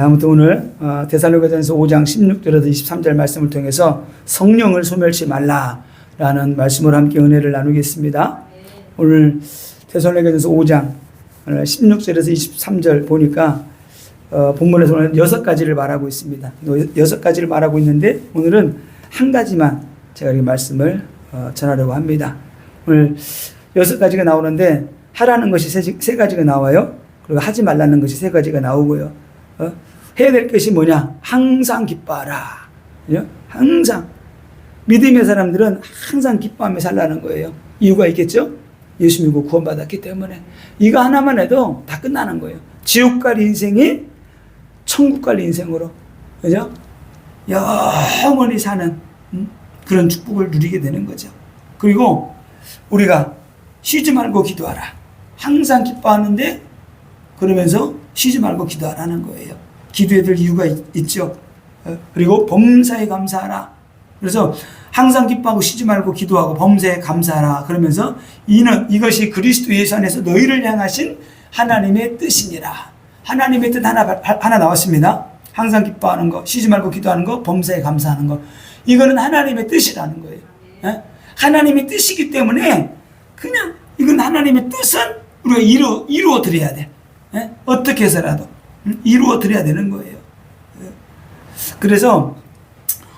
아무튼 오늘 데살로니가전서 5장 16절에서 23절 말씀을 통해서 성령을 소멸치 말라라는 말씀으로 함께 은혜를 나누겠습니다. 오늘 데살로니가전서 5장 16절에서 23절 보니까 본문에서 오늘 6가지를 말하고 있습니다. 6가지를 말하고 있는데 오늘은 한 가지만 제가 이 말씀을 전하려고 합니다. 오늘 6가지가 나오는데 하라는 것이 세 가지가 나와요. 그리고 하지 말라는 것이 3가지가 나오고요. 해야 될 것이 뭐냐? 항상 기뻐하라. 항상. 믿음의 사람들은 항상 기뻐하며 살라는 거예요. 이유가 있겠죠? 예수 믿고 구원받았기 때문에. 이거 하나만 해도 다 끝나는 거예요. 지옥 갈 인생이 천국 갈 인생으로. 그죠? 영원히 사는 그런 축복을 누리게 되는 거죠. 그리고 우리가 쉬지 말고 기도하라. 항상 기뻐하는데 그러면서 쉬지 말고 기도하라는 거예요. 기도해야 될 이유가 있죠. 그리고 범사에 감사하라. 그래서 항상 기뻐하고 쉬지 말고 기도하고 범사에 감사하라. 그러면서 이것이 그리스도 예수 안에서 너희를 향하신 하나님의 뜻이니라. 하나님의 뜻 하나 나왔습니다. 항상 기뻐하는 거, 쉬지 말고 기도하는 거, 범사에 감사하는 거. 이거는 하나님의 뜻이라는 거예요. 하나님의 뜻이기 때문에 그냥 이건 하나님의 뜻은 우리가 이루어 드려야 돼. 어떻게 해서라도 이루어 드려야 되는 거예요. 그래서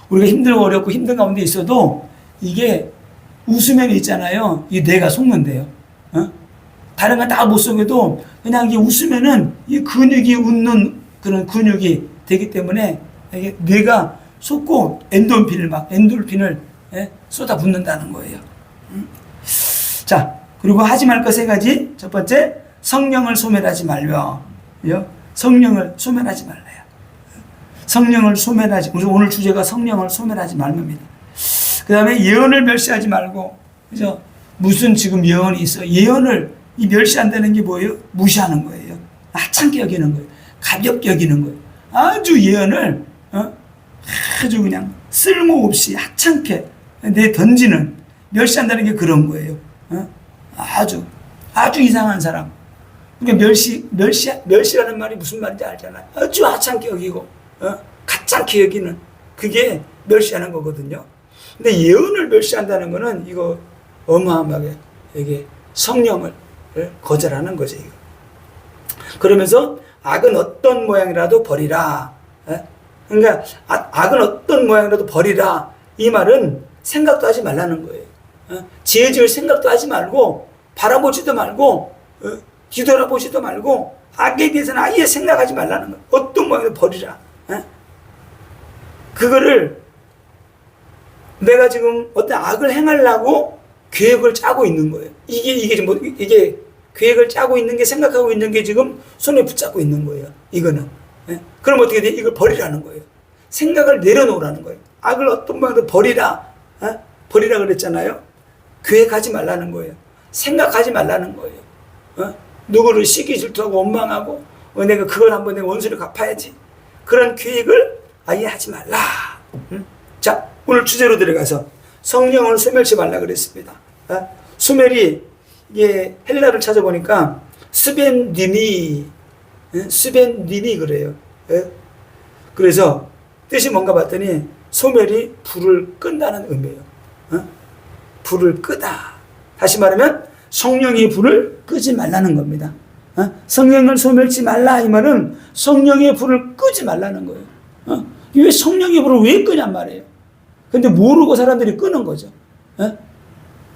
우리가 힘들고 어렵고 힘든 가운데 있어도 이게 웃으면 있잖아요. 이 뇌가 속는데요. 다른 건 다 못 속여도 그냥 이게 웃으면은 이 근육이 웃는 그런 근육이 되기 때문에 이게 뇌가 속고 엔돌핀을 쏟아붓는다는 거예요. 자, 그리고 하지 말 것 3가지. 첫 번째, 성령을 소멸하지 말며. 성령을 소멸하지 말래요. 성령을 소멸하지. 오늘 주제가 성령을 소멸하지 말입니다. 그 다음에 예언을 멸시하지 말고. 그죠? 무슨 지금 예언이 있어. 예언을 이 멸시한다는 게 뭐예요? 무시하는 거예요. 하찮게 여기는 거예요. 가볍게 여기는 거예요. 아주 예언을 아주 그냥 쓸모없이 하찮게 던지는, 멸시한다는 게 그런 거예요. 아주 이상한 사람. 그러니까 멸시라는 말이 무슨 말인지 알잖아요. 아주 하찮게 여기고, 가찮게 여기는, 그게 멸시하는 거거든요. 근데 예언을 멸시한다는 거는 이거 어마어마하게 이게 성령을 거절하는 거죠. 이거. 그러면서 악은 어떤 모양이라도 버리라. 그러니까 악은 어떤 모양이라도 버리라. 이 말은 생각도 하지 말라는 거예요. 지혜 지을 생각도 하지 말고, 바라보지도 말고, 뒤돌아보지도 말고, 악에 대해서는 아예 생각하지 말라는 거예요. 어떤 모양이라도 버리라. 그거를 내가 지금 어떤 악을 행하려고 계획을 짜고 있는 거예요. 이게 계획을 짜고 있는 게, 생각하고 있는 게 지금 손에 붙잡고 있는 거예요. 이거는. 그럼 어떻게 돼? 이걸 버리라는 거예요. 생각을 내려놓으라는 거예요. 악을 어떤 모양으로 버리라. 버리라 그랬잖아요. 계획하지 말라는 거예요. 생각하지 말라는 거예요. 누구를 시기 질투하고 원망하고, 내가 그걸 한번 내 원수를 갚아야지. 그런 계획을 아예 하지 말라. 자, 오늘 주제로 들어가서 성령을 소멸치 말라 그랬습니다. 소멸이, 이게 헬라를 찾아보니까 스벤디니 그래요. 그래서 뜻이 뭔가 봤더니 소멸이 불을 끈다는 의미예요. 불을 끄다. 다시 말하면 성령이 불을 끄지 말라는 겁니다. 성령을 소멸치 말라 이 말은 성령의 불을 끄지 말라는 거예요. 왜 성령의 불을 왜 끄냔 말이에요. 근데 모르고 사람들이 끄는 거죠.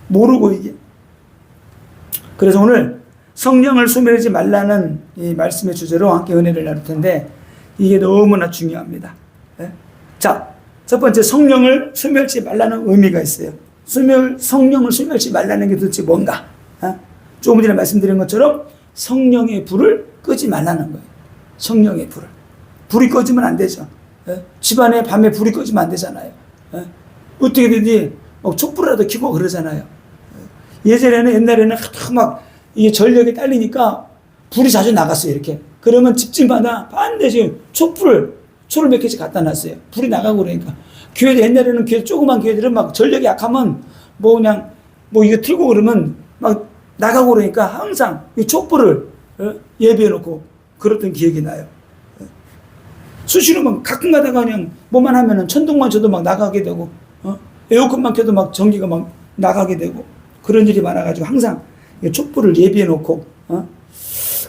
모르고 이게. 그래서 오늘 성령을 소멸하지 말라는 이 말씀의 주제로 함께 은혜를 나눌 텐데 이게 너무나 중요합니다. 자, 첫 번째 성령을 소멸치 말라는 의미가 있어요. 성령을 소멸치 말라는 게 도대체 뭔가? 조금 전에 말씀드린 것처럼 성령의 불을 끄지 말라는 거예요. 성령의 불을. 불이 꺼지면 안 되죠. 집안에 밤에 불이 꺼지면 안 되잖아요. 어떻게 되지? 막 촛불이라도 켜고 그러잖아요. 옛날에는 막 이게 전력이 딸리니까 불이 자주 나갔어요. 이렇게. 그러면 집집마다 반드시 초를 몇 개씩 갖다 놨어요. 불이 나가고 그러니까. 옛날에는 조그만 교회들은 막 전력이 약하면 그냥 이거 틀고 그러면 막 나가고 그러니까 항상 이 촛불을 예비해 놓고 그랬던 기억이 나요. 수시로 막 가끔 가다가 그냥 뭐만 하면은 천둥만 쳐도 막 나가게 되고, 에어컨만 켜도 막 전기가 막 나가게 되고, 그런 일이 많아가지고 항상 촛불을 예비해 놓고,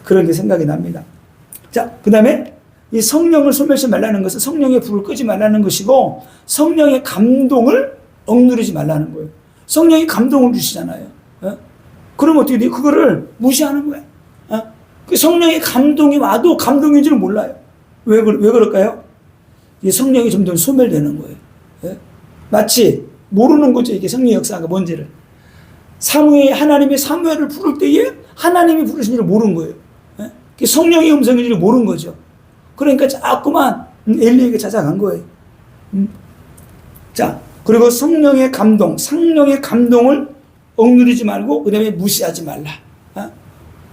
그런 게 생각이 납니다. 자, 그 다음에 이 성령을 소멸시 말라는 것은 성령의 불을 끄지 말라는 것이고, 성령의 감동을 억누르지 말라는 거예요. 성령이 감동을 주시잖아요. 그럼 어떻게 돼요? 그거를 무시하는 거예요. 그 성령의 감동이 와도 감동인 줄 몰라요. 왜 그럴까요? 이 성령이 점점 소멸되는 거예요. 마치 모르는 거죠. 이게 성령의 역사가 뭔지를. 하나님이 사무엘을 부를 때에 하나님이 부르신 줄 모르는 거예요. 성령의 음성인 줄 모르는 거죠. 그러니까 자꾸만 엘리에게 찾아간 거예요. 자, 그리고 성령의 감동을 억누르지 말고 그 다음에 무시하지 말라.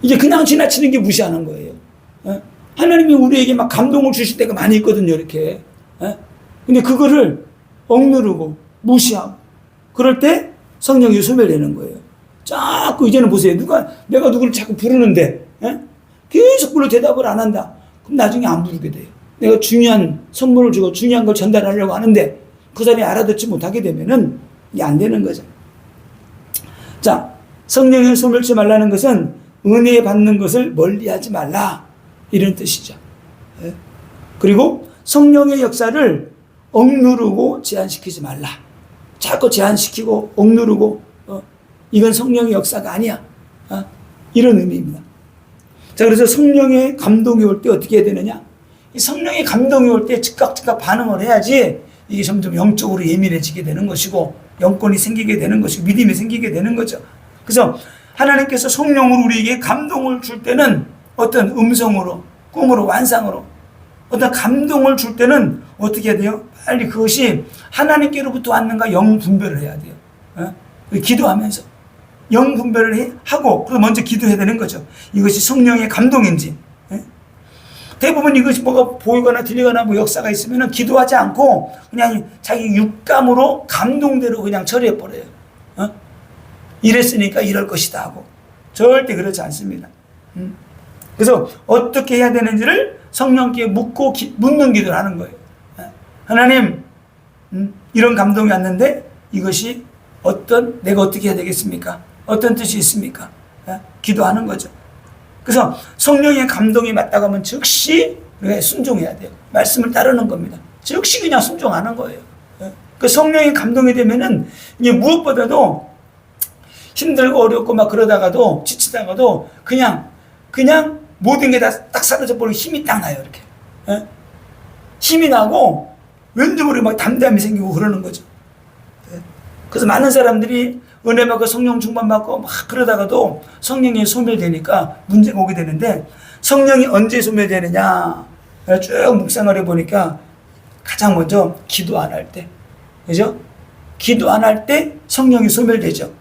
이게 그냥 지나치는 게 무시하는 거예요. 하나님이 우리에게 막 감동을 주실 때가 많이 있거든요, 이렇게. 근데 그거를 억누르고 무시하고 그럴 때 성령이 소멸되는 거예요. 자꾸 이제는 보세요. 내가 누구를 자꾸 부르는데 계속 불러 대답을 안 한다. 그럼 나중에 안 부르게 돼요. 내가 중요한 선물을 주고 중요한 걸 전달하려고 하는데 그 사람이 알아듣지 못하게 되면은 이게 안 되는 거죠. 자, 성령을 소멸치 말라는 것은 은혜 받는 것을 멀리하지 말라, 이런 뜻이죠. 그리고 성령의 역사를 억누르고 제한시키지 말라. 자꾸 제한시키고 억누르고 이건 성령의 역사가 아니야. 이런 의미입니다. 자, 그래서 성령의 감동이 올 때 어떻게 해야 되느냐? 이 성령의 감동이 올 때 즉각 반응을 해야지 이게 점점 영적으로 예민해지게 되는 것이고 영권이 생기게 되는 것이고 믿음이 생기게 되는 거죠. 그래서 하나님께서 성령으로 우리에게 감동을 줄 때는 어떤 음성으로, 꿈으로, 환상으로 어떤 감동을 줄 때는 어떻게 해야 돼요? 빨리 그것이 하나님께로부터 왔는가 영 분별을 해야 돼요. 기도하면서 영 분별을 하고 그래서 먼저 기도해야 되는 거죠. 이것이 성령의 감동인지. 대부분 이것이 뭐가 보이거나 들리거나 뭐 역사가 있으면 기도하지 않고 그냥 자기 육감으로 감동대로 그냥 처리해버려요. 이랬으니까 이럴 것이다 하고. 절대 그렇지 않습니다. 그래서 어떻게 해야 되는지를 성령께 묻는 기도를 하는 거예요. 하나님, 이런 감동이 왔는데 이것이 내가 어떻게 해야 되겠습니까? 어떤 뜻이 있습니까? 기도하는 거죠. 그래서 성령의 감동이 맞다고 하면 즉시 우리가 순종해야 돼요. 말씀을 따르는 겁니다. 즉시 그냥 순종하는 거예요. 그 성령의 감동이 되면은 이게 무엇보다도 힘들고 어렵고 막 그러다가도 지치다가도 그냥 모든 게 다 딱 사라져 버리고 힘이 딱 나요, 이렇게. 힘이 나고 왠지 모르게 막 담대함이 생기고 그러는 거죠. 그래서 많은 사람들이 은혜 받고 성령 충만 받고 막 그러다가도 성령이 소멸되니까 문제가 오게 되는데 성령이 언제 소멸되느냐 쭉 묵상을 해보니까 가장 먼저 기도 안 할 때, 그죠? 기도 안 할 때 성령이 소멸되죠.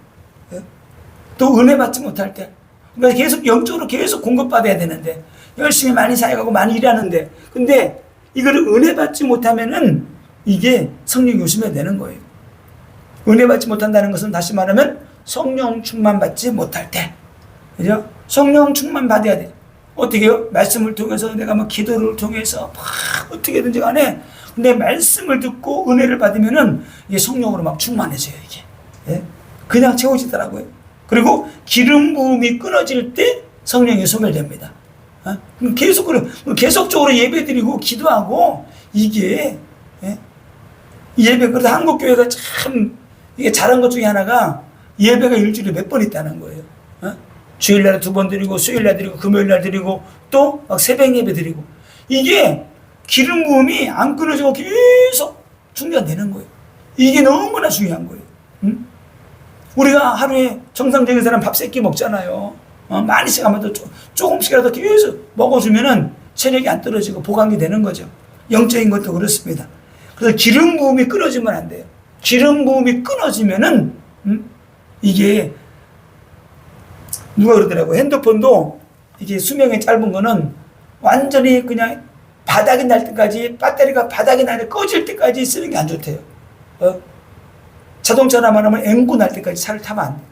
또 은혜 받지 못할 때, 그러니까 계속 영적으로 계속 공급받아야 되는데 열심히 많이 사역하고 많이 일하는데 근데 이거를 은혜 받지 못하면은 이게 성령이 소멸되는 거예요. 은혜 받지 못한다는 것은 다시 말하면 성령 충만 받지 못할 때, 그죠? 성령 충만 받아야 돼. 어떻게 해요? 말씀을 통해서 내가 뭐 기도를 통해서 막 어떻게든지 간에 근데 말씀을 듣고 은혜를 받으면은 이게 성령으로 막 충만해져요, 이게. 그냥 채워지더라고요. 그리고 기름 부음이 끊어질 때 성령이 소멸됩니다. 계속적으로 예배드리고 기도하고 이게 예배, 그래서 한국 교회가 참 이게 잘한 것 중에 하나가 예배가 일주일에 몇 번 있다는 거예요. 주일날 2번 드리고 수요일날 드리고 금요일날 드리고 또 막 새벽 예배 드리고 이게 기름 부음이 안 끊어지고 계속 충전되는 거예요. 이게 너무나 중요한 거예요. 우리가 하루에 정상적인 사람 밥 3끼 먹잖아요. 많이씩 하면 조금씩이라도 계속 먹어주면은 체력이 안 떨어지고 보강이 되는 거죠. 영적인 것도 그렇습니다. 그래서 기름 부음이 끊어지면 안 돼요. 기름 부음이 끊어지면은 이게 누가 그러더라고요. 핸드폰도 이게 수명이 짧은 거는 완전히 그냥 바닥이 날 때까지 배터리가 바닥이 날 때 꺼질 때까지 쓰는 게 안 좋대요. 자동차나 말하면 앵고 날 때까지 차를 타면 안 돼요.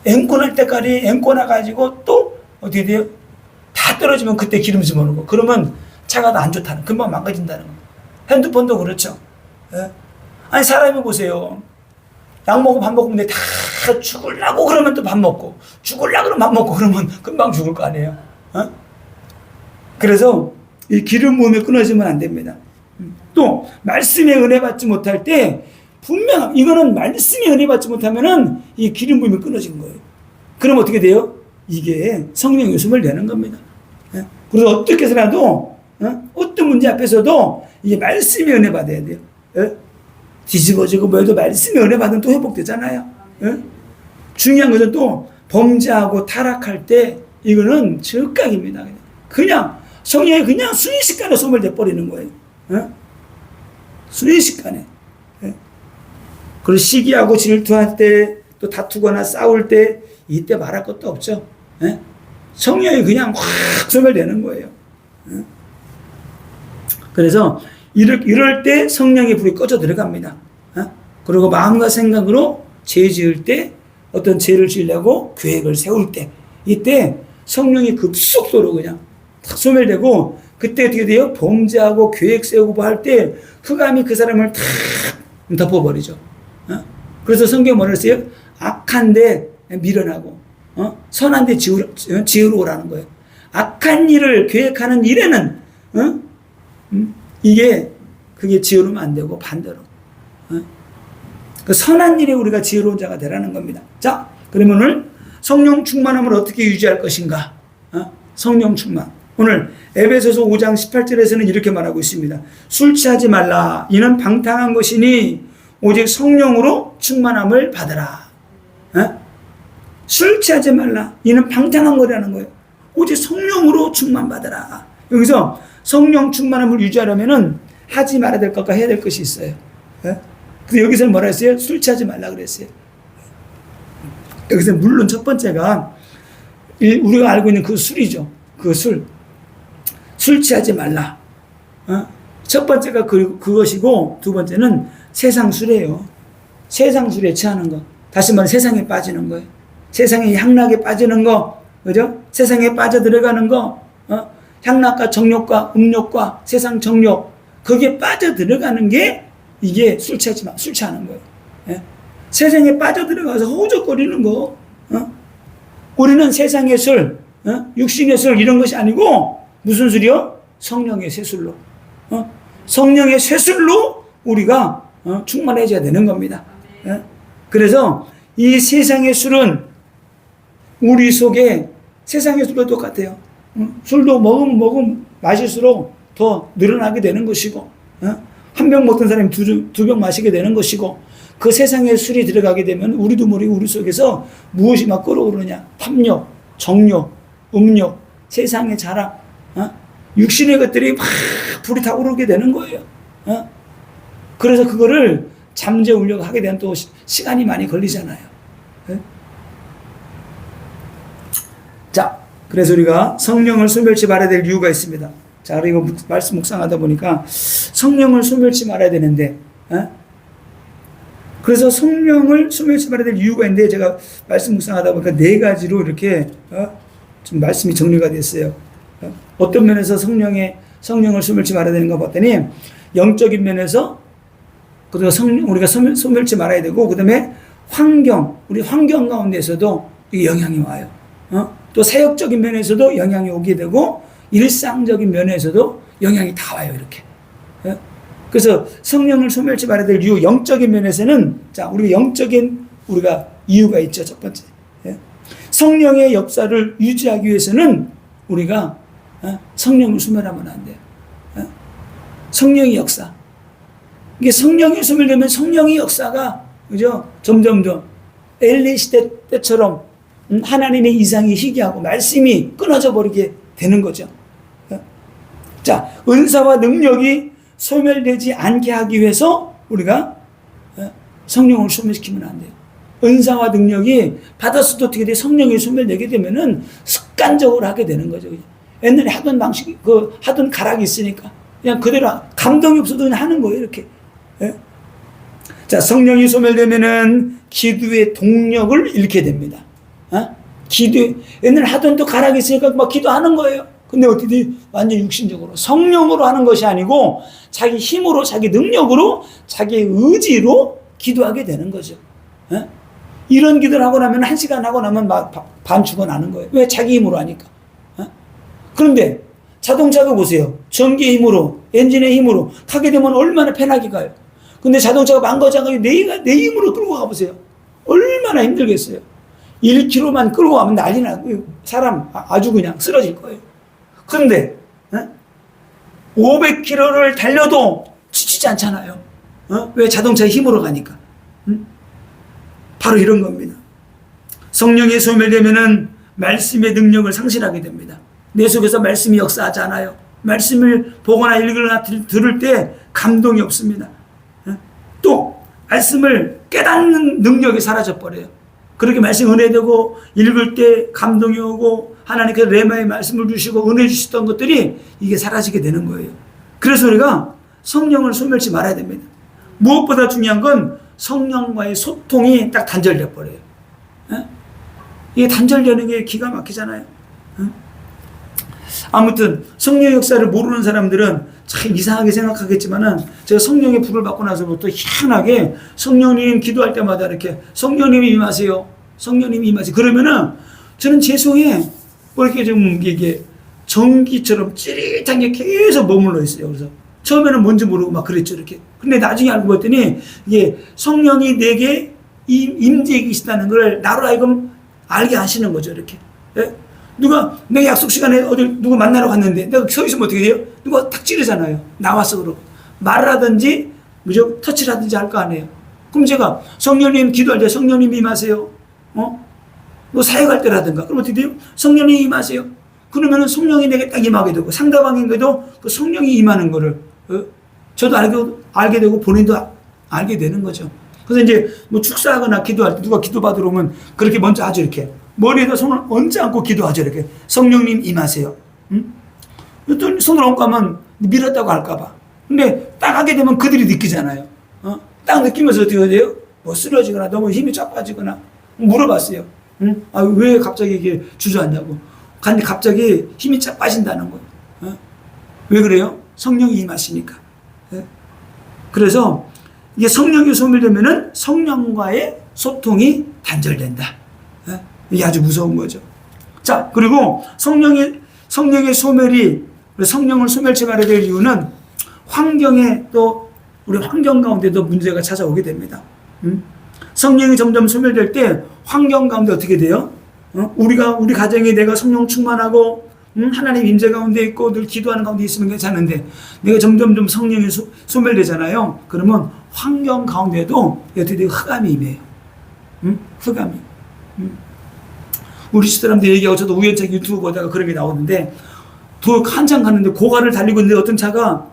앵고 날 때까지 앵고 나가지고 또 어떻게 돼요? 다 떨어지면 그때 기름 집어넣고 그러면 차가 더 안 좋다는, 금방 망가진다는 거. 핸드폰도 그렇죠. 예? 아니, 사람이 보세요. 약 먹고 밥 먹으면 다 죽으려고 그러면 또 밥 먹고, 죽으려고 그러면 밥 먹고 그러면 금방 죽을 거 아니에요. 어? 그래서 이 기름 부음에 끊어지면 안 됩니다. 또 말씀에 은혜 받지 못할 때 분명 이거는 말씀에 은혜 받지 못하면은 이 기름 부음이 끊어진 거예요. 그럼 어떻게 돼요? 이게 성령의 숨을 내는 겁니다. 예? 그래서 어떻게 해서라도 어떤 문제 앞에서도 이게 말씀에 은혜 받아야 돼요. 예? 뒤집어지고 뭐해도 말씀에 은혜 받으면 또 회복되잖아요. 예? 중요한 것은 또 범죄하고 타락할 때 이거는 즉각입니다. 그냥 성령이 그냥 순식간에 숨을 내버리는 거예요. 예? 순식간에. 예? 그리고 시기하고 질투할 때, 또 다투거나 싸울 때 이때 말할 것도 없죠. 예? 성령이 그냥 확 숨을 내는 거예요. 예? 그래서 이럴 때 성령의 불이 꺼져 들어갑니다. 어? 그리고 마음과 생각으로 죄 지을 때, 어떤 죄를 지으려고 계획을 세울 때, 이때 성령이 급속도로 그냥 탁 소멸되고, 그때 어떻게 돼요? 범죄하고 계획 세우고 할 때 흑암이 그 사람을 탁 덮어버리죠. 어? 그래서 성경이 뭐라 했어요? 악한데 밀어나고, 선한데 지으러 오라는 거예요. 악한 일을 계획하는 일에는 그게 지혜로우면 안 되고 반대로 그 선한 일에 우리가 지혜로운 자가 되라는 겁니다. 자, 그러면 오늘 성령 충만함을 어떻게 유지할 것인가? 성령 충만. 오늘 에베소서 5장 18절에서는 이렇게 말하고 있습니다. 술 취하지 말라. 이는 방탕한 것이니 오직 성령으로 충만함을 받으라. 술 취하지 말라. 이는 방탕한 거라는 거예요. 오직 성령으로 충만 받으라. 여기서 성령 충만함을 유지하려면은 하지 말아야 될 것과 해야 될 것이 있어요. 그래서 여기서는 뭐라 했어요? 술 취하지 말라 그랬어요. 여기서 물론 첫 번째가 우리가 알고 있는 그 술이죠. 그 술. 술 취하지 말라. 첫 번째가 그것이고, 두 번째는 세상 술이에요. 세상 술에 취하는 거. 다시 말해 세상에 빠지는 거예요. 세상의 향락에 빠지는 거. 그죠? 세상에 빠져 들어가는 거. 향락과 정욕과 음욕과 세상 정욕, 거기에 빠져 들어가는 게 이게 술 취하는 거예요. 예? 세상에 빠져 들어가서 허우적거리는 거. 우리는 세상의 술, 육신의 술 이런 것이 아니고 무슨 술이요? 성령의 쇠술로. 성령의 쇠술로 우리가 충만해져야 되는 겁니다. 예? 그래서 이 세상의 술은 우리 속에 세상의 술도 똑같아요. 술도 먹으면 마실수록 더 늘어나게 되는 것이고, 한 병 먹던 사람이 두 병 마시게 되는 것이고, 그 세상에 술이 들어가게 되면 우리도 모르게 우리 속에서 무엇이 막 끓어오르냐? 탐욕, 정욕, 음욕, 세상의 자랑, 육신의 것들이 막 불이 타오르게 되는 거예요. 그래서 그거를 잠재우려고 하게 되면 또 시간이 많이 걸리잖아요. 자, 그래서 우리가 성령을 소멸치 말아야 될 이유가 있습니다. 자, 이거 말씀 묵상하다 보니까 성령을 소멸치 말아야 되는데, 그래서 성령을 소멸치 말아야 될 이유가 있는데, 제가 말씀 묵상하다 보니까 네 가지로 이렇게 좀 말씀이 정리가 됐어요. 어떤 면에서 성령을 소멸치 말아야 되는가 봤더니, 영적인 면에서 그리고 우리가 소멸치 말아야 되고, 그 다음에 우리 환경 가운데서도 이게 영향이 와요. 또 사역적인 면에서도 영향이 오게 되고, 일상적인 면에서도 영향이 다 와요, 이렇게. 그래서 성령을 소멸치 말아야 될 이유, 영적인 면에서는, 자, 우리가 이유가 있죠, 첫 번째. 성령의 역사를 유지하기 위해서는 우리가 성령을 소멸하면 안 돼요. 성령의 역사. 이게 성령이 소멸되면 성령의 역사가, 그죠? 점점 엘리 시대 때처럼 하나님의 이상이 희귀하고 말씀이 끊어져 버리게 되는 거죠. 자, 은사와 능력이 소멸되지 않게 하기 위해서 우리가 성령을 소멸시키면 안 돼요. 은사와 능력이 받았어도 어떻게 돼? 성령이 소멸되게 되면은 습관적으로 하게 되는 거죠. 옛날에 하던 방식이, 하던 가락이 있으니까 그냥 그대로 감동이 없어도 그냥 하는 거예요, 이렇게. 자, 성령이 소멸되면은 기도의 동력을 잃게 됩니다. 옛날에 하던 또 가락이 있으니까 막 기도하는 거예요. 근데 어떻게 완전 육신적으로 성령으로 하는 것이 아니고 자기 힘으로, 자기 능력으로, 자기 의지로 기도하게 되는 거죠. 예? 이런 기도를 하고 나면 1시간 하고 나면 막 반 죽어나는 거예요. 왜? 자기 힘으로 하니까. 예? 그런데 자동차도 보세요. 전기의 힘으로, 엔진의 힘으로 타게 되면 얼마나 편하게 가요. 근데 자동차가 망가져가지고 내 힘으로 끌고 가보세요. 얼마나 힘들겠어요. 1km만 끌고 가면 난리 나고 사람 아주 그냥 쓰러질 거예요. 그런데 500km를 달려도 지치지 않잖아요. 왜? 자동차의 힘으로 가니까. 바로 이런 겁니다. 성령이 소멸되면은 말씀의 능력을 상실하게 됩니다. 내 속에서 말씀이 역사하지 않아요. 말씀을 보거나 읽거나 들을 때 감동이 없습니다. 또 말씀을 깨닫는 능력이 사라져버려요. 그렇게 말씀 은혜되고 읽을 때 감동이 오고 하나님께서 레마의 말씀을 주시고 은혜 주시던 것들이 이게 사라지게 되는 거예요. 그래서 우리가 성령을 소멸치 말아야 됩니다. 무엇보다 중요한 건 성령과의 소통이 딱 단절돼 버려요. 이게 단절되는 게 기가 막히잖아요. 아무튼 성령의 역사를 모르는 사람들은 참 이상하게 생각하겠지만은 제가 성령의 불을 받고 나서부터 희한하게 성령님 기도할 때마다 이렇게 성령님이 임하세요. 성령님이 임하세요. 그러면은 저는 제 속에 뭐 이렇게 좀 이게 전기처럼 찌릿한 게 계속 머물러 있어요. 그래서 처음에는 뭔지 모르고 막 그랬죠. 이렇게. 근데 나중에 알고 봤더니 이게 성령이 내게 임재해 계시다는 걸 나로 하여금 알게 하시는 거죠. 이렇게. 예? 누가 내 약속 시간에 어디 누구 만나러 갔는데 내가 서 있으면 어떻게 돼요? 누가 탁 찌르잖아요. 나왔어 그러고 말을 하든지 무조건 터치를 하든지 할 거 아니에요. 그럼 제가 성령님 기도할 때 성령님 임하세요. 뭐 사역할 때라든가 그럼 어떻게 돼요? 성령님 임하세요. 그러면은 성령이 내게 딱 임하게 되고 상대방에게도 그 성령이 임하는 거를 저도 알게 되고 본인도 알게 되는 거죠. 그래서 이제 뭐 축사하거나 기도할 때 누가 기도 받으러 오면 그렇게 먼저 하죠. 이렇게 머리에다 손을 얹지 않고 기도하죠. 이렇게 성령님 임하세요. 또 손을 얹고 하면 밀었다고 할까봐. 근데 딱 하게 되면 그들이 느끼잖아요. 딱 느끼면서 어떻게 해야 돼요? 뭐 쓰러지거나 너무 힘이 쫙 빠지거나 물어봤어요. 아, 왜 갑자기 이게 주저앉냐고. 근데 갑자기 힘이 쫙 빠진다는 거예요. 왜 그래요? 성령이 임하시니까. 그래서 이게 성령이 소멸되면은 성령과의 소통이 단절된다. 이게 아주 무서운 거죠. 자, 그리고 성령의 소멸이 성령을 소멸치 말아야 될 이유는 환경에 또 우리 환경 가운데도 문제가 찾아오게 됩니다. 성령이 점점 소멸될 때 환경 가운데 어떻게 돼요? 우리 가정에 내가 성령 충만하고 하나님 임재 가운데 있고 늘 기도하는 가운데 있으면 괜찮은데 내가 점점 성령이 소멸되잖아요. 그러면 환경 가운데도 어떻게 돼요? 흑암이 임해요. 흑암이. 우리 집사람들 얘기하고 저도 우연찮게 유튜브 보다가 그런 게 나오는데 한참 갔는데 고가를 달리고 있는데 어떤 차가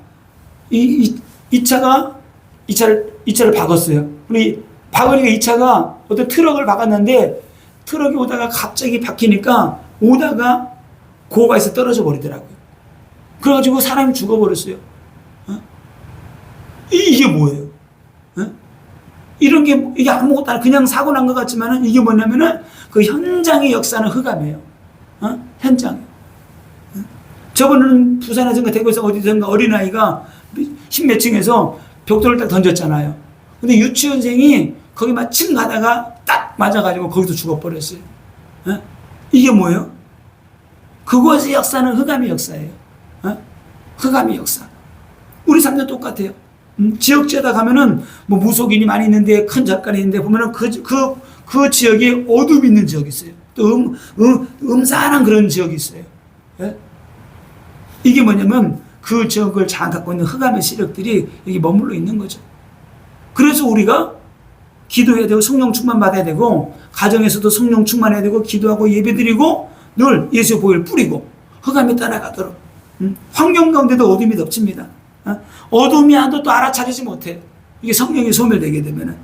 이 차를 박았어요. 우리 박으니까 이 차가 어떤 트럭을 박았는데 트럭이 오다가 갑자기 박히니까 오다가 고가에서 떨어져 버리더라고요. 그래가지고 사람이 죽어버렸어요. 이게 뭐예요? 이런 게 이게 아무것도 아니라 그냥 사고 난 것 같지만은 이게 뭐냐면은 그 현장의 역사는 흑암이에요. 현장. 저번에는 부산에선가 대구에서 어디선가 어린아이가 십몇 층에서 벽돌을 딱 던졌잖아요. 근데 유치원생이 거기 마침 가다가 딱 맞아가지고 거기서 죽어버렸어요. 이게 뭐예요? 그곳의 역사는 흑암의 역사예요. 흑암의 역사. 우리 삶도 똑같아요. 지역지에다 가면은 뭐 무속인이 많이 있는데 큰 작가이 있는데 보면은 그 지역에 어둠이 있는 지역이 있어요. 또 음산한 그런 지역이 있어요. 예? 이게 뭐냐면 그 지역을 장악하고 있는 흑암의 세력들이 여기 머물러 있는 거죠. 그래서 우리가 기도해야 되고 성령 충만 받아야 되고 가정에서도 성령 충만해야 되고 기도하고 예배드리고 늘 예수의 보혈 뿌리고 흑암이 따라가도록 환경 가운데도 어둠이 덮칩니다. 어둠이 안도 또 알아차리지 못해. 이게 성령이 소멸되게 되면은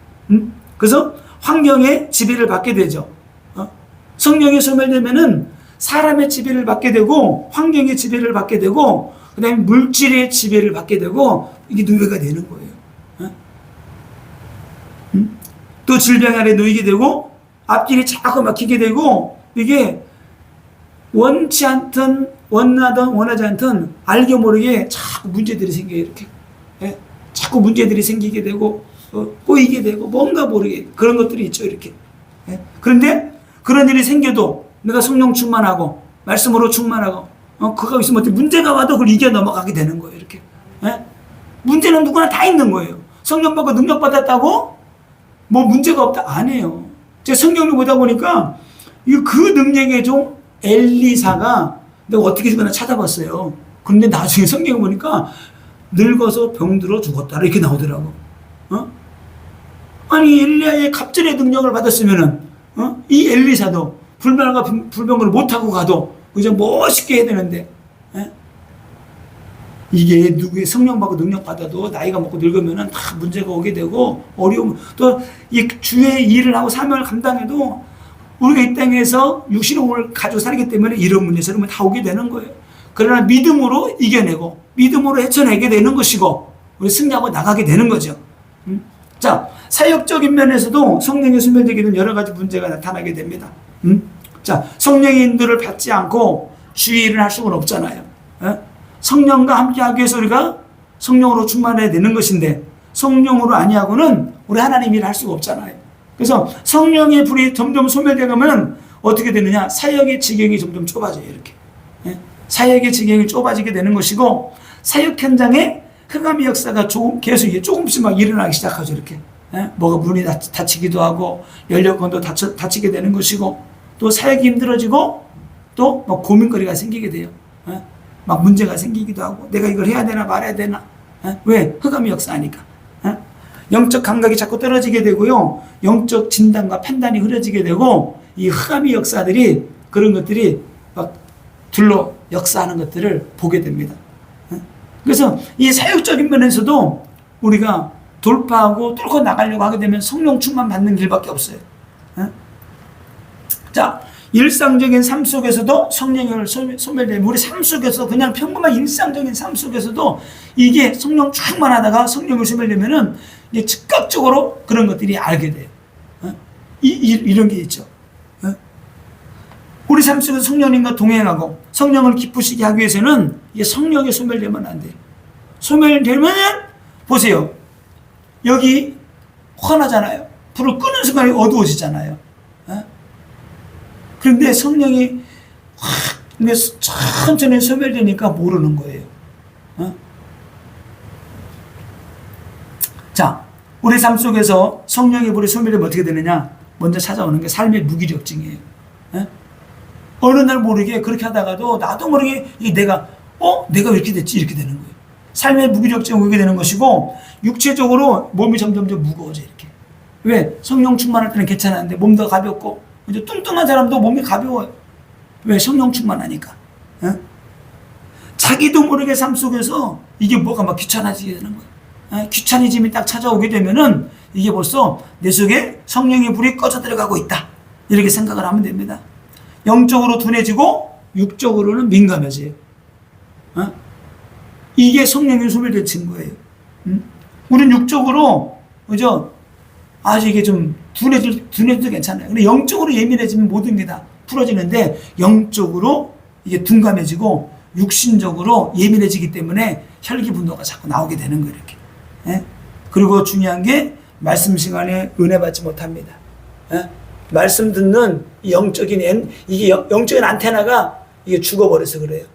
그래서 환경의 지배를 받게 되죠. 성령이 소멸되면은 사람의 지배를 받게 되고 환경의 지배를 받게 되고 그다음에 물질의 지배를 받게 되고 이게 노예가 되는 거예요. 또 질병 아래 놓이게 되고 앞길이 자꾸 막히게 되고 이게 원치 않던 원하든 원하지 않든 알게 모르게 자꾸 문제들이 생겨요. 이렇게. 예? 자꾸 문제들이 생기게 되고 꼬이게 되고 뭔가 모르게 그런 것들이 있죠. 이렇게. 예? 그런데 그런 일이 생겨도 내가 성령 충만하고 말씀으로 충만하고 그거 있으면 어떻게 문제가 와도 그걸 이겨 넘어가게 되는 거예요. 이렇게. 예? 문제는 누구나 다 있는 거예요. 성령 받고 능력 받았다고 뭐 문제가 없다 아니에요. 제가 성경을 보다 보니까 그 능력의 종 엘리사가 내가 어떻게 죽었나 찾아봤어요. 그런데 나중에 성경을 보니까 늙어서 병들어 죽었다 이렇게 나오더라고. 아니 엘리야의 갑절의 능력을 받았으면은 이 엘리사도 불말과 불병을 못하고 가도 그저 멋있게 해야 되는데 이게 누구의 성령 받고 능력 받아도 나이가 먹고 늙으면은 다 문제가 오게 되고 어려움 또 이 주의 일을 하고 사명을 감당해도 우리가 이 땅에서 육신의 몸을 가지고 살기 때문에 이런 문제 저런 문제 다 오게 되는 거예요. 그러나 믿음으로 이겨내고 믿음으로 헤쳐내게 되는 것이고 우리 승리하고 나가게 되는 거죠. 자, 사역적인 면에서도 성령의 소멸되게 되는 여러 가지 문제가 나타나게 됩니다. 자, 성령의 인도를 받지 않고 주의 일을 할 수는 없잖아요. 성령과 함께 하기 위해서 우리가 성령으로 충만해야 되는 것인데 성령으로 아니하고는 우리 하나님 일을 할 수가 없잖아요. 그래서 성령의 불이 점점 소멸되어 가면 어떻게 되느냐? 사역의 지경이 점점 좁아져요. 이렇게. 사역의 지경이 좁아지게 되는 것이고 사역 현장에 흑암의 역사가 계속 조금씩 막 일어나기 시작하죠. 이렇게. 뭐가 문이 닫히기도 하고 연료건도 닫히게 되는 것이고 또 사역이 힘들어지고 또 막 고민거리가 생기게 돼요. 막 문제가 생기기도 하고 내가 이걸 해야 되나 말아야 되나. 왜? 흑암의 역사니까. 영적 감각이 자꾸 떨어지게 되고요. 영적 진단과 판단이 흐려지게 되고 이 흑암의 역사들이 그런 것들이 막 둘러 역사하는 것들을 보게 됩니다. 그래서 이 사역적인 면에서도 우리가 돌파하고 뚫고 나가려고 하게 되면 성령 충만 받는 길밖에 없어요. 자, 일상적인 삶 속에서도 성령을 소멸되면 우리 삶 속에서 그냥 평범한 일상적인 삶 속에서도 이게 성령 충만하다가 성령을 소멸되면은 이게 즉각적으로 그런 것들이 알게 돼요. 이런 게 있죠. 우리 삶 속에서 성령님과 동행하고 성령을 기쁘시게 하기 위해서는 이게 성령이 소멸되면 안 돼요. 소멸되면 보세요. 여기 화나잖아요. 불을 끄는 순간에 어두워지잖아요. 그런데 성령이 확 천천히 소멸되니까 모르는 거예요. 자, 우리 삶 속에서 성령의 불이 소멸되면 어떻게 되느냐? 먼저 찾아오는 게 삶의 무기력증이에요. 어느 날 모르게 그렇게 하다가도 나도 모르게 내가 왜 이렇게 됐지? 이렇게 되는 거예요. 삶의 무기력증이 오게 되는 것이고 육체적으로 몸이 점점 무거워져 이렇게. 왜? 성령 충만할 때는 괜찮았는데 몸도 가볍고 이제 뚱뚱한 사람도 몸이 가벼워요. 왜? 성령 충만하니까. 자기도 모르게 삶 속에서 이게 뭐가 막 귀찮아지게 되는 거예요. 귀차니즘이 딱 찾아오게 되면은 이게 벌써 내 속에 성령의 불이 꺼져 들어가고 있다. 이렇게 생각을 하면 됩니다. 영적으로 둔해지고 육적으로는 민감해져요. 이게 성령의 소멸된 증거예요. 우리는 육적으로 그죠? 아주 이게 좀 둔해도 괜찮아요. 근데 영적으로 예민해지면 모든 게 다 풀어지는데 영적으로 이게 둔감해지고 육신적으로 예민해지기 때문에 혈기 분노가 자꾸 나오게 되는 거예요. 이렇게. 그리고 중요한 게 말씀 시간에 은혜 받지 못합니다. 말씀 듣는 영적인 이게 영적인 안테나가 이게 죽어버려서 그래요.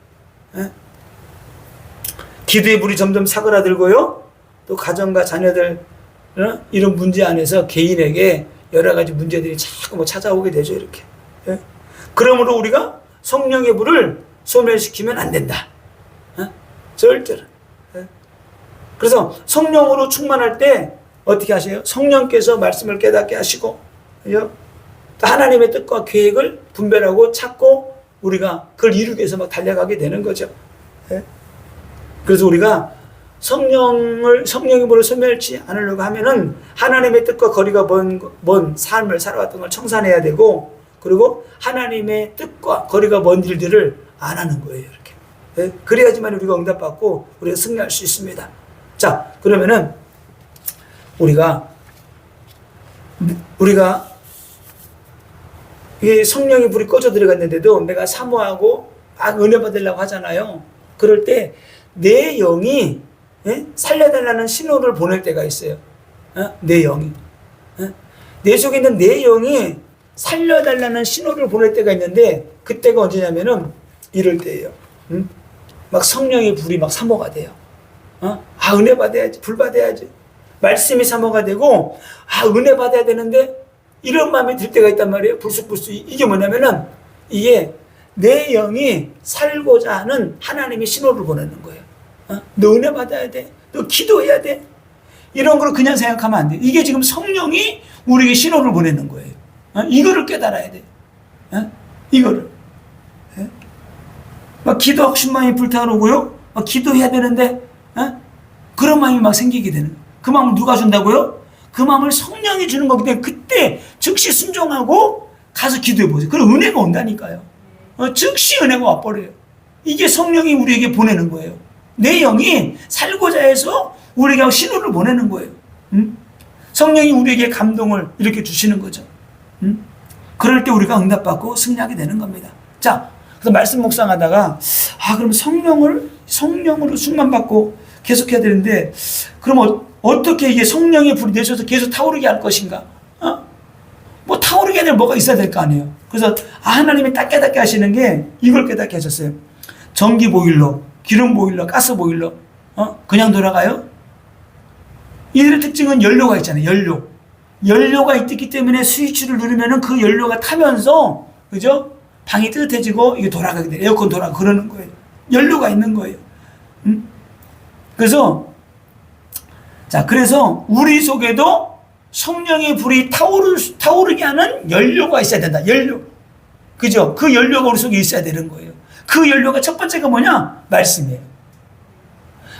기도의 불이 점점 사그라들고요. 또 가정과 자녀들 이런 문제 안에서 개인에게 여러 가지 문제들이 자꾸 찾아오게 되죠. 이렇게. 그러므로 우리가 성령의 불을 소멸시키면 안 된다. 절대로. 그래서 성령으로 충만할 때 어떻게 하세요? 성령께서 말씀을 깨닫게 하시고 또 하나님의 뜻과 계획을 분별하고 찾고 우리가 그걸 이루기 위해서 막 달려가게 되는 거죠. 그래서 우리가 성령의 불을 소멸치 않으려고 하면은 하나님의 뜻과 거리가 먼 삶을 살아왔던 걸 청산해야 되고 그리고 하나님의 뜻과 거리가 먼 일들을 안 하는 거예요. 이렇게. 그래야지만 우리가 응답받고 우리가 승리할 수 있습니다. 자, 그러면은 우리가 이 성령의 불이 꺼져 들어갔는데도 내가 사모하고 막 은혜 받으려고 하잖아요. 그럴 때 내 영이 살려달라는 신호를 보낼 때가 있어요. 내 영이. 내 속에 있는 내 영이 살려달라는 신호를 보낼 때가 있는데 그때가 언제냐면은 이럴 때예요. 막 성령의 불이 막 사모가 돼요. 은혜 받아야지, 불 받아야지. 말씀이 사모가 되고, 은혜 받아야 되는데 이런 마음이 들 때가 있단 말이에요. 불쑥불쑥. 이게 뭐냐면은 이게 내 영이 살고자 하는 하나님의 신호를 보내는 거예요. 너 은혜 받아야 돼. 너 기도해야 돼. 이런 걸 그냥 생각하면 안 돼. 이게 지금 성령이 우리에게 신호를 보내는 거예요. 이거를 깨달아야 돼. 이거를. 막 기도하고 싶은 마음이 불타오르고요. 막 기도해야 되는데, 그런 마음이 막 생기게 되는 거예요. 그 마음을 누가 준다고요? 그 마음을 성령이 주는 거기 때문에 그때 즉시 순종하고 가서 기도해 보세요. 그럼 은혜가 온다니까요. 즉시 은혜가 와버려요. 이게 성령이 우리에게 보내는 거예요. 내 영이 살고자 해서 우리에게 신호를 보내는 거예요. 성령이 우리에게 감동을 이렇게 주시는 거죠. 그럴 때 우리가 응답받고 승리하게 되는 겁니다. 자, 그래서 말씀 묵상하다가 그럼 성령으로 충만받고 계속해야 되는데 그럼 어떻게 이게 성령의 불이 내셔서 계속 타오르게 할 것인가? 뭐 타오르게 하려면 뭐가 있어야 될 거 아니에요. 그래서 하나님이 딱 깨닫게 하시는 게 이걸 깨닫게 하셨어요. 전기 보일러, 기름 보일러, 가스 보일러, 그냥 돌아가요? 이들의 특징은 연료가 있잖아요. 연료가 있기 때문에 스위치를 누르면은 그 연료가 타면서, 그죠? 방이 뜨뜻해지고 이게 돌아가게 돼요. 에어컨 돌아가고 그러는 거예요. 연료가 있는 거예요. 그래서 우리 속에도 성령의 불이 타오르게 하는 연료가 있어야 된다. 연료. 그죠? 그 연료가 우리 속에 있어야 되는 거예요. 그 연료가 첫 번째가 뭐냐? 말씀이에요.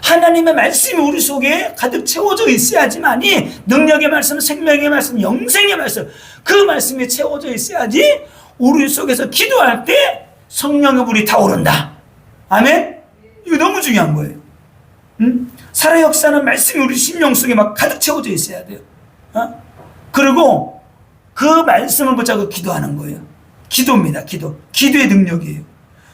하나님의 말씀이 우리 속에 가득 채워져 있어야지만이 능력의 말씀, 생명의 말씀, 영생의 말씀, 그 말씀이 채워져 있어야지 우리 속에서 기도할 때 성령의 불이 타오른다. 아멘? 이거 너무 중요한 거예요. 살아 역사는 말씀이 우리 심령 속에 막 가득 채워져 있어야 돼요. 그리고 그 말씀을 붙잡고 기도하는 거예요. 기도입니다. 기도의 능력이에요.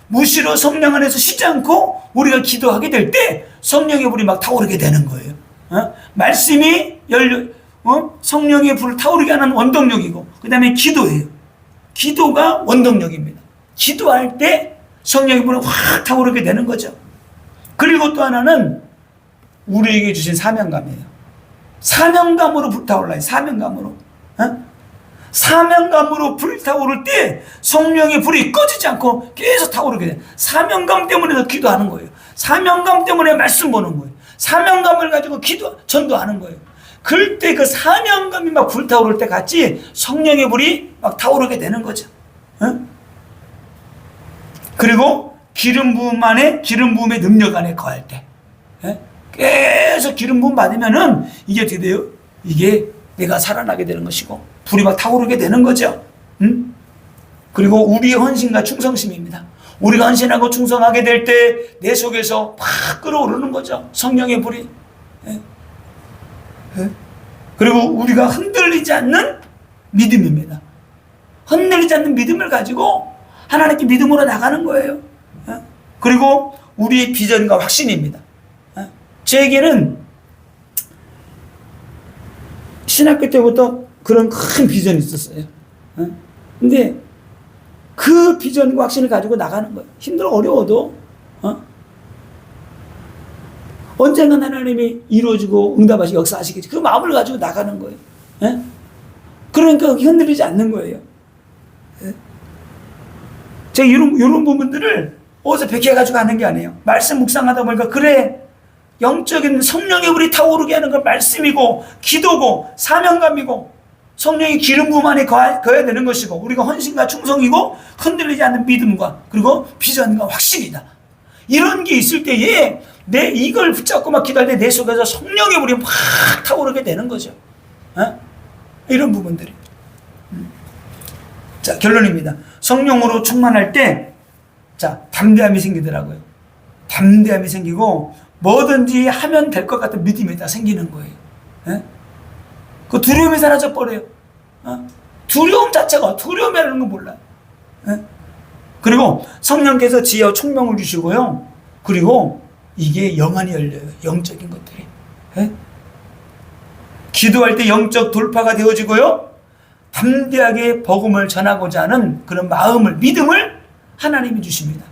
무시로 성령 안에서 쉬지 않고 우리가 기도하게 될 때 성령의 불이 막 타오르게 되는 거예요. 말씀이 성령의 불을 타오르게 하는 원동력이고, 그 다음에 기도예요. 기도가 원동력입니다. 기도할 때 성령의 불이 확 타오르게 되는 거죠. 그리고 또 하나는 우리에게 주신 사명감이에요. 사명감으로 불타올라요. 사명감으로. 사명감으로 불타오를 때 성령의 불이 꺼지지 않고 계속 타오르게 돼요. 사명감 때문에 기도하는 거예요. 사명감 때문에 말씀 보는 거예요. 사명감을 가지고 전도하는 거예요. 그럴 때 그 사명감이 막 불타오를 때 같이 성령의 불이 막 타오르게 되는 거죠. 그리고 기름 부음의 능력 안에 거할 때 계속 기름 부음 받으면은 이게 어떻게 돼요? 이게 내가 살아나게 되는 것이고 불이 막 타오르게 되는 거죠. 그리고 우리의 헌신과 충성심입니다. 우리가 헌신하고 충성하게 될 때 내 속에서 팍 끓어오르는 거죠. 성령의 불이. 그리고 우리가 흔들리지 않는 믿음입니다. 흔들리지 않는 믿음을 가지고 하나님께 믿음으로 나가는 거예요. 그리고 우리의 비전과 확신입니다. 저에게는 신학교 때부터 그런 큰 비전이 있었어요. 근데 그 비전과 확신을 가지고 나가는 거예요. 힘들어 어려워도 언젠가 하나님이 이루어지고 응답하시고 역사하시겠지. 그 마음을 가지고 나가는 거예요. 그러니까 흔들리지 않는 거예요. 제가 이런 부분들을 어디서 백해가지고 하는 게 아니에요. 말씀 묵상하다 보니까 그래, 영적인 성령의 불이 타오르게 하는 건 말씀이고 기도고 사명감이고 성령의 기름 부음 안에 거해야 되는 것이고 우리가 헌신과 충성이고 흔들리지 않는 믿음과 그리고 비전과 확신이다. 이런 게 있을 때에 이걸 붙잡고 막 기도할 때 내 속에서 성령의 불이 확 타오르게 되는 거죠. 이런 부분들이. 자, 결론입니다. 성령으로 충만할 때 담대함이 생기더라고요. 담대함이 생기고 뭐든지 하면 될 것 같은 믿음이 다 생기는 거예요. 그 두려움이 사라져 버려요. 두려움 자체가 두려움이라는 건 몰라요. 그리고 성령께서 지혜와 총명을 주시고요. 그리고 이게 영안이 열려요. 영적인 것들이. 예? 기도할 때 영적 돌파가 되어지고요. 담대하게 복음을 전하고자 하는 그런 마음을, 믿음을 하나님이 주십니다.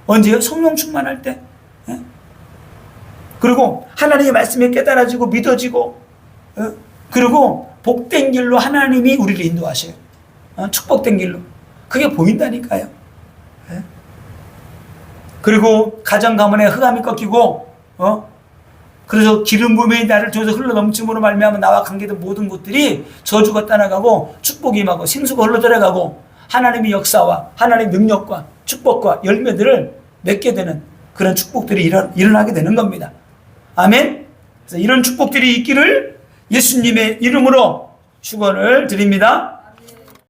언제요? 성령 충만할 때. 예? 그리고 하나님의 말씀이 깨달아지고 믿어지고, 예? 그리고 복된 길로 하나님이 우리를 인도하셔요. 축복된 길로. 그게 보인다니까요. 예? 그리고 가정 가문에 흑암이 꺾이고, 그래서 기름 부음이 나를 통해서 흘러 넘침으로 말미암아 나와 관계된 모든 것들이 저주가 떠나가고 축복이 임하고 생수가 흘러 들어가고 하나님의 역사와 하나님의 능력과 축복과 열매들을 맺게 되는 그런 축복들이 일어나게 되는 겁니다. 아멘. 그래서 이런 축복들이 있기를 예수님의 이름으로 축원을 드립니다.